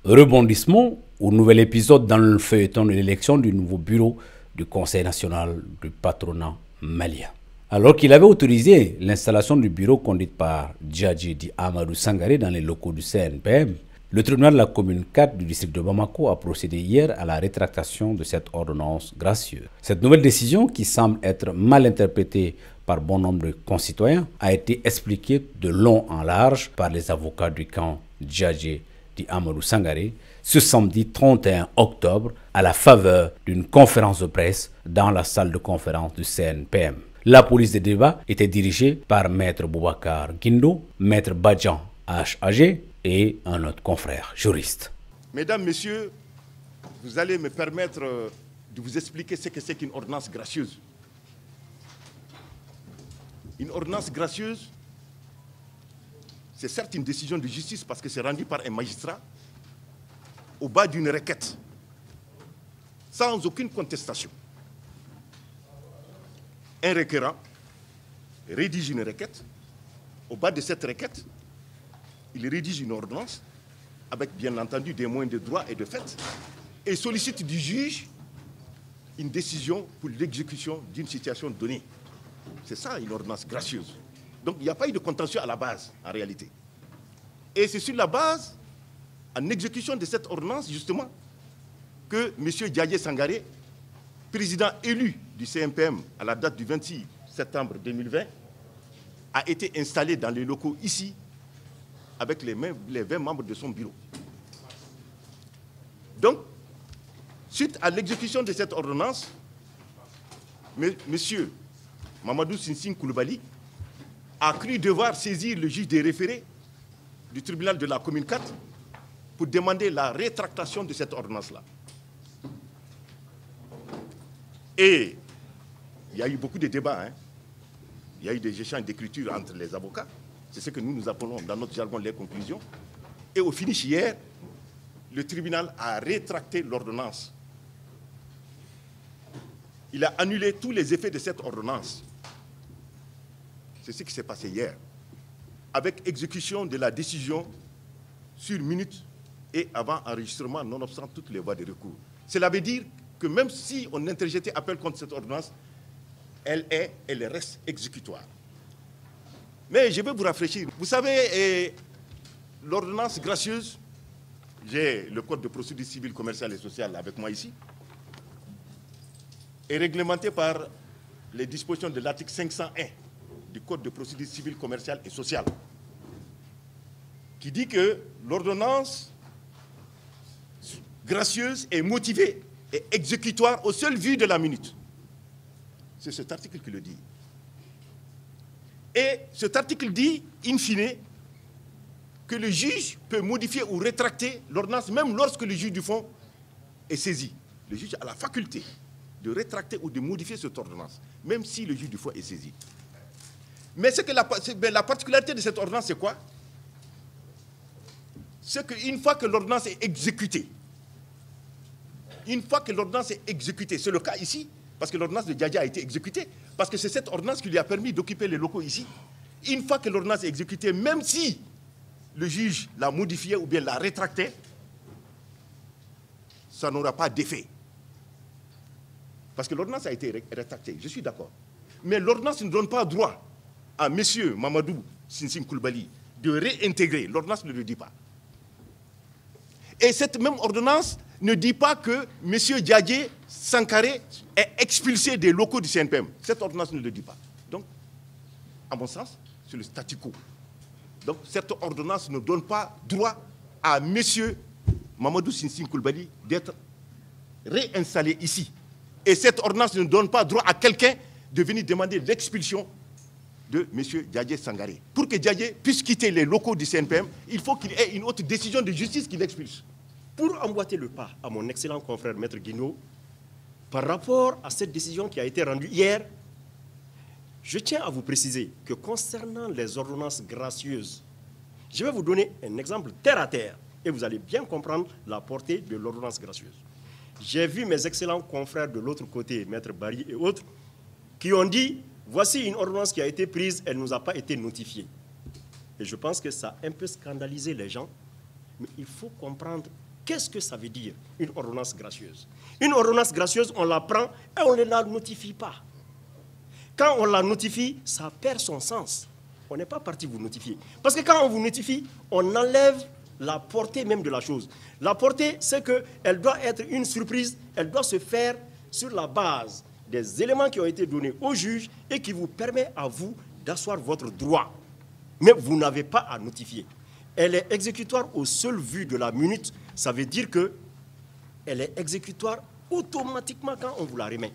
Rebondissement au nouvel épisode dans le feuilleton de l'élection du nouveau bureau du Conseil national du patronat malien. Alors qu'il avait autorisé l'installation du bureau conduite par Djadji Di Amadou Sangaré dans les locaux du CNPM, le tribunal de la commune 4 du district de Bamako a procédé hier à la rétractation de cette ordonnance gracieuse. Cette nouvelle décision, qui semble être mal interprétée par bon nombre de concitoyens, a été expliquée de long en large par les avocats du camp Djadji Di Amadou Sangaré ce samedi 31 octobre à la faveur d'une conférence de presse dans la salle de conférence du CNPM. La police des débats était dirigée par Maître Boubacar Guindo, Maître Badjan H.A.G. et un autre confrère juriste. Mesdames, Messieurs, vous allez me permettre de vous expliquer ce que c'est qu'une ordonnance gracieuse. Une ordonnance gracieuse, c'est certes une décision de justice parce que c'est rendu par un magistrat au bas d'une requête, sans aucune contestation. Un requérant rédige une requête. Au bas de cette requête, il rédige une ordonnance avec bien entendu des moyens de droit et de fait et sollicite du juge une décision pour l'exécution d'une situation donnée. C'est ça une ordonnance gracieuse. Donc il n'y a pas eu de contentieux à la base en réalité. Et c'est sur la base, en exécution de cette ordonnance justement, que M. Djadji Sangaré, président élu du CNPM à la date du 26 septembre 2020, a été installé dans les locaux ici avec les 20 membres de son bureau. Donc, suite à l'exécution de cette ordonnance, M. Mamadou Sinsing Koulibaly a cru devoir saisir le juge des référés du tribunal de la commune 4 pour demander la rétractation de cette ordonnance-là. Et il y a eu beaucoup de débats, hein. Il y a eu des échanges d'écriture entre les avocats. C'est ce que nous appelons dans notre jargon les conclusions. Et au finish hier, le tribunal a rétracté l'ordonnance. Il a annulé tous les effets de cette ordonnance. C'est ce qui s'est passé hier, avec exécution de la décision sur minute et avant enregistrement, nonobstant toutes les voies de recours. Cela veut dire que même si on interjetait appel contre cette ordonnance, elle reste exécutoire. Mais je vais vous rafraîchir. Vous savez, l'ordonnance gracieuse, j'ai le code de procédure civile, commerciale et sociale avec moi ici, est réglementée par les dispositions de l'article 501 du code de procédure civile, commerciale et sociale, qui dit que l'ordonnance gracieuse est motivée et exécutoire au seul vu de la minute. C'est cet article qui le dit. Et cet article dit, in fine, que le juge peut modifier ou rétracter l'ordonnance, même lorsque le juge du fond est saisi. Le juge a la faculté de rétracter ou de modifier cette ordonnance, même si le juge du fond est saisi. Mais la particularité de cette ordonnance, c'est quoi? C'est qu'une fois que l'ordonnance est exécutée, c'est le cas ici, parce que l'ordonnance de Djadji a été exécutée, parce que c'est cette ordonnance qui lui a permis d'occuper les locaux ici. Une fois que l'ordonnance est exécutée, même si le juge l'a modifiée ou bien l'a rétractée, ça n'aura pas d'effet. Parce que l'ordonnance a été rétractée, je suis d'accord. Mais l'ordonnance ne donne pas droit à M. Mamadou Sinsing Koulibaly de réintégrer. L'ordonnance ne le dit pas. Et cette même ordonnance ne dit pas que M. Djadji Sangaré est expulsé des locaux du CNPM. Cette ordonnance ne le dit pas. Donc, à mon sens, c'est le statu quo. Donc, cette ordonnance ne donne pas droit à M. Mamadou Sinsing Koulibaly d'être réinstallé ici. Et cette ordonnance ne donne pas droit à quelqu'un de venir demander l'expulsion de M. Djadji Sangaré. Pour que Djadji puisse quitter les locaux du CNPM, il faut qu'il ait une autre décision de justice qui l'expulse. Pour emboîter le pas à mon excellent confrère Maître Guino, par rapport à cette décision qui a été rendue hier, je tiens à vous préciser que concernant les ordonnances gracieuses, je vais vous donner un exemple terre à terre et vous allez bien comprendre la portée de l'ordonnance gracieuse. J'ai vu mes excellents confrères de l'autre côté, Maître Barry et autres, qui ont dit « voici une ordonnance qui a été prise, elle ne nous a pas été notifiée ». Et je pense que ça a un peu scandalisé les gens, mais il faut comprendre Qu'est-ce que ça veut dire, une ordonnance gracieuse? Une ordonnance gracieuse, on la prend et on ne la notifie pas. Quand on la notifie, ça perd son sens. On n'est pas parti vous notifier. Parce que quand on vous notifie, on enlève la portée même de la chose. La portée, c'est qu'elle doit être une surprise, elle doit se faire sur la base des éléments qui ont été donnés au juge et qui vous permet à vous d'asseoir votre droit. Mais vous n'avez pas à notifier. Elle est exécutoire au seul vu de la minute. Ça veut dire qu'elle est exécutoire automatiquement quand on vous la remet.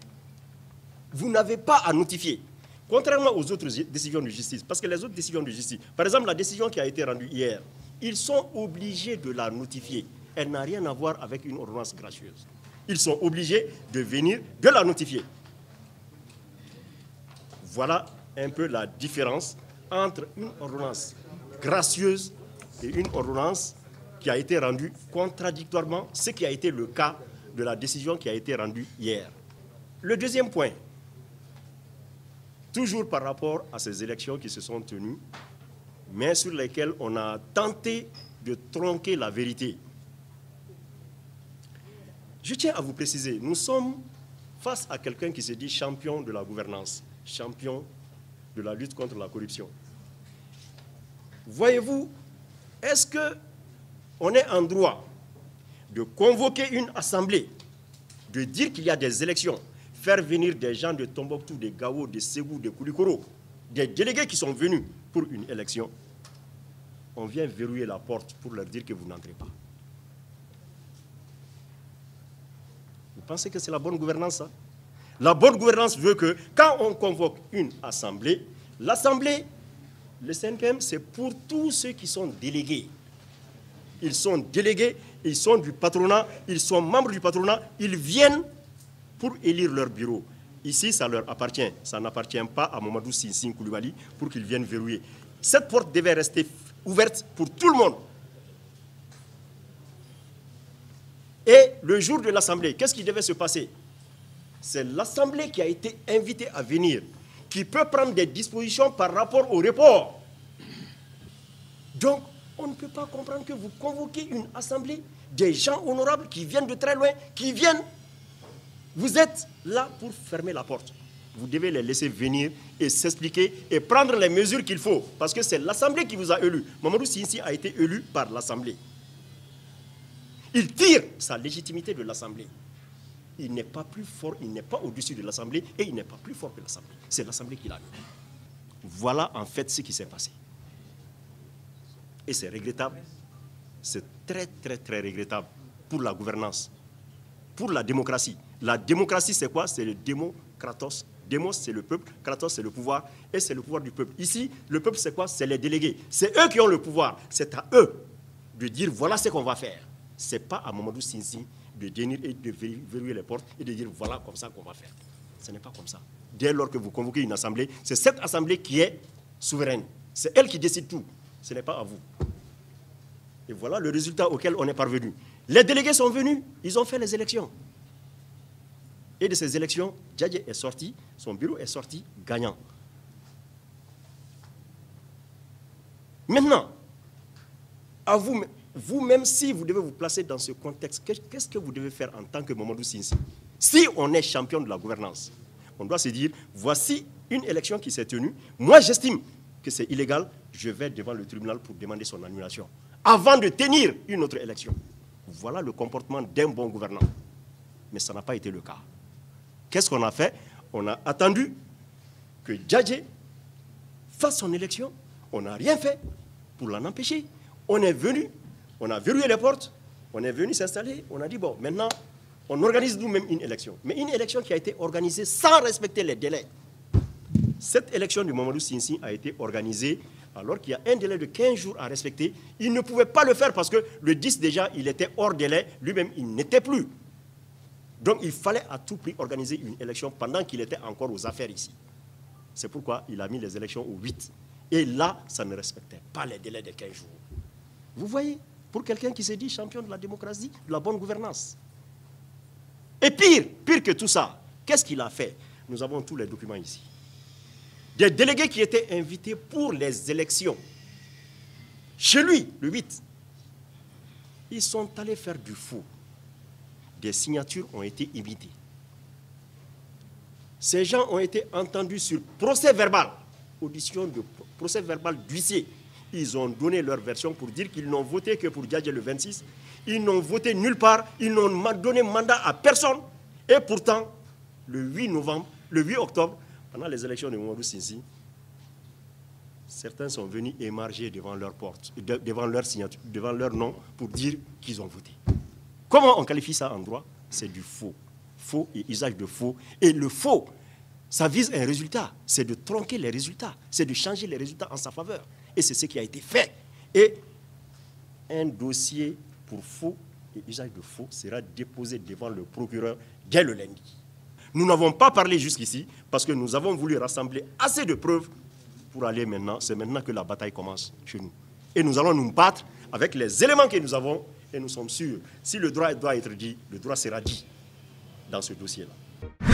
Vous n'avez pas à notifier. Contrairement aux autres décisions de justice, parce que les autres décisions de justice, par exemple la décision qui a été rendue hier, ils sont obligés de la notifier. Elle n'a rien à voir avec une ordonnance gracieuse. Ils sont obligés de venir de la notifier. Voilà un peu la différence entre une ordonnance gracieuse et une ordonnance qui a été rendue contradictoirement, ce qui a été le cas de la décision qui a été rendue hier. Le deuxième point, toujours par rapport à ces élections qui se sont tenues, mais sur lesquelles on a tenté de tronquer la vérité. Je tiens à vous préciser, nous sommes face à quelqu'un qui se dit champion de la gouvernance, champion de la lutte contre la corruption. Voyez-vous, est-ce qu'on est en droit de convoquer une assemblée, de dire qu'il y a des élections, faire venir des gens de Tombouctou, de Gao, de Ségou, de Koulikoro, des délégués qui sont venus pour une élection? On vient verrouiller la porte pour leur dire que vous n'entrez pas. Vous pensez que c'est la bonne gouvernance, ça? La bonne gouvernance veut que quand on convoque une assemblée, l'assemblée, le CNPM, c'est pour tous ceux qui sont délégués. Ils sont délégués, ils sont du patronat, ils sont membres du patronat, ils viennent pour élire leur bureau. Ici, ça leur appartient. Ça n'appartient pas à Mamadou Sinsing Koulibaly pour qu'ils viennent verrouiller. Cette porte devait rester ouverte pour tout le monde. Et le jour de l'Assemblée, qu'est-ce qui devait se passer? C'est l'Assemblée qui a été invitée à venir, qui peut prendre des dispositions par rapport au report. Donc, on ne peut pas comprendre que vous convoquez une assemblée, des gens honorables qui viennent de très loin, qui viennent. Vous êtes là pour fermer la porte. Vous devez les laisser venir et s'expliquer et prendre les mesures qu'il faut. Parce que c'est l'Assemblée qui vous a élu. Mamadou Sinsi a été élu par l'Assemblée. Il tire sa légitimité de l'Assemblée. Il n'est pas plus fort, il n'est pas au-dessus de l'Assemblée et il n'est pas plus fort que l'Assemblée. C'est l'Assemblée qui l'a eu. Voilà en fait ce qui s'est passé. Et c'est regrettable. C'est très, très, très regrettable pour la gouvernance, pour la démocratie. La démocratie, c'est quoi? C'est le démocratos. Démos, c'est le peuple. Kratos, c'est le pouvoir. Et c'est le pouvoir du peuple. Ici, le peuple, c'est quoi? C'est les délégués. C'est eux qui ont le pouvoir. C'est à eux de dire voilà ce qu'on va faire. Ce n'est pas à Mamadou Sinsi de venir et de verrouiller les portes et de dire voilà comme ça qu'on va faire. Ce n'est pas comme ça. Dès lors que vous convoquez une assemblée, c'est cette assemblée qui est souveraine. C'est elle qui décide tout. Ce n'est pas à vous. Et voilà le résultat auquel on est parvenu. Les délégués sont venus, ils ont fait les élections. Et de ces élections, Djadje est sorti, son bureau est sorti gagnant. Maintenant, à vous-même, si vous devez vous placer dans ce contexte, qu'est-ce que vous devez faire en tant que Mamadou Sinsi? Si on est champion de la gouvernance, on doit se dire, voici une élection qui s'est tenue. Moi, j'estime que c'est illégal, je vais devant le tribunal pour demander son annulation, avant de tenir une autre élection. Voilà le comportement d'un bon gouvernant. Mais ça n'a pas été le cas. Qu'est-ce qu'on a fait? On a attendu que Djadje fasse son élection. On n'a rien fait pour l'en empêcher. On est venu, on a verrouillé les portes, on est venu s'installer, on a dit, bon, maintenant, on organise nous-mêmes une élection. Mais une élection qui a été organisée sans respecter les délais. Cette élection du Mamadou Sinsi a été organisée alors qu'il y a un délai de 15 jours à respecter. Il ne pouvait pas le faire parce que le 10 déjà, il était hors délai, lui-même, il n'était plus. Donc il fallait à tout prix organiser une élection pendant qu'il était encore aux affaires ici. C'est pourquoi il a mis les élections au 8. Et là, ça ne respectait pas les délais de 15 jours. Vous voyez, pour quelqu'un qui se dit champion de la démocratie, de la bonne gouvernance. Et pire que tout ça, qu'est-ce qu'il a fait? Nous avons tous les documents ici. Des délégués qui étaient invités pour les élections. Chez lui, le 8. Ils sont allés faire du faux. Des signatures ont été imitées. Ces gens ont été entendus sur procès verbal, audition de procès verbal d'huissier. Ils ont donné leur version pour dire qu'ils n'ont voté que pour Diadje le 26. Ils n'ont voté nulle part, ils n'ont donné mandat à personne. Et pourtant, le 8 octobre, pendant les élections de Mamadou Sinsi, certains sont venus émarger devant leur porte, devant leur signature, devant leur nom, pour dire qu'ils ont voté. Comment on qualifie ça en droit? C'est du faux. Faux et usage de faux. Et le faux, ça vise un résultat. C'est de tronquer les résultats. C'est de changer les résultats en sa faveur. Et c'est ce qui a été fait. Et un dossier pour faux et usage de faux sera déposé devant le procureur dès le lundi. Nous n'avons pas parlé jusqu'ici parce que nous avons voulu rassembler assez de preuves pour aller maintenant. C'est maintenant que la bataille commence chez nous. Et nous allons nous battre avec les éléments que nous avons. Et nous sommes sûrs, si le droit doit être dit, le droit sera dit dans ce dossier-là.